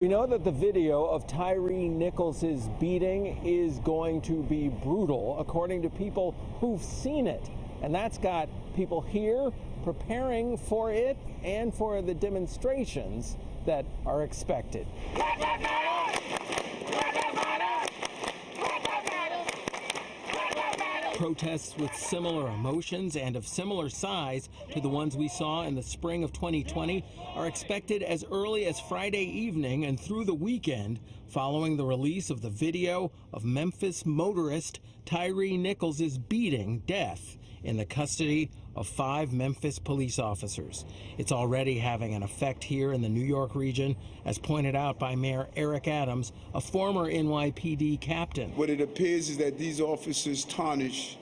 We know that the video of Tyre Nichols' beating is going to be brutal, according to people who've seen it. And that's got people here preparing for it and for the demonstrations that are expected. Protests with similar emotions and of similar size to the ones we saw in the spring of 2020 are expected as early as Friday evening and through the weekend, following the release of the video of Memphis motorist Tyre Nichols' beating death in the custody of 5 Memphis police officers. It's already having an effect here in the New York region, as pointed out by Mayor Eric Adams, a former NYPD captain. What it appears is that these officers tarnish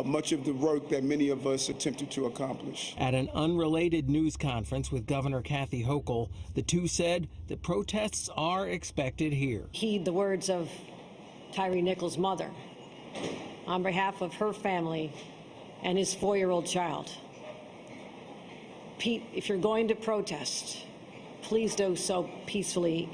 much of the work that many of us attempted to accomplish. At an unrelated news conference with Governor Kathy Hochul, the two said that protests are expected here. Heed the words of Tyre Nichols' mother on behalf of her family and his 4-year-old child. Pete, if you're going to protest, please do so peacefully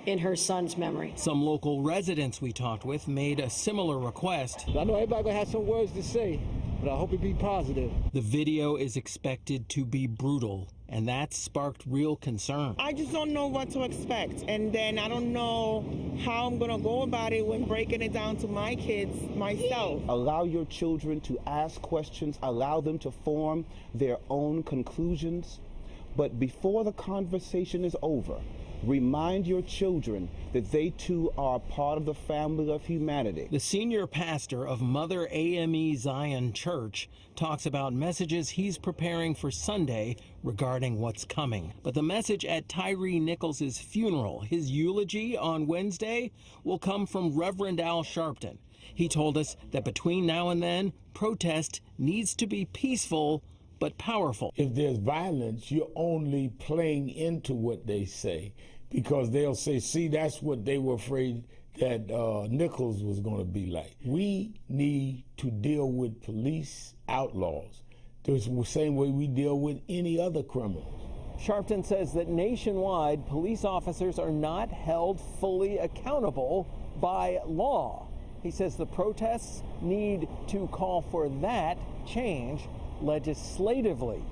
in her son's memory. Some local residents we talked with made a similar request. I know everybody gonna have some words to say, but I hope it be positive. The video is expected to be brutal, and that sparked real concern. I just don't know what to expect, and then I don't know how I'm gonna go about it when breaking it down to my kids myself. Allow your children to ask questions, allow them to form their own conclusions, but before the conversation is over, remind your children that they too are part of the family of humanity. The senior pastor of Mother AME Zion Church talks about messages he's preparing for Sunday regarding what's coming. But the message at Tyre Nichols' funeral, his eulogy on Wednesday, will come from Reverend Al Sharpton. He told us that between now and then, protest needs to be peaceful but powerful. If there's violence, you're only playing into what they say, because they'll say, see, that's what they were afraid that Nichols was going to be like. We need to deal with police outlaws the same way we deal with any other criminal. Sharpton says that nationwide, police officers are not held fully accountable by law. He says the protests need to call for that change legislatively.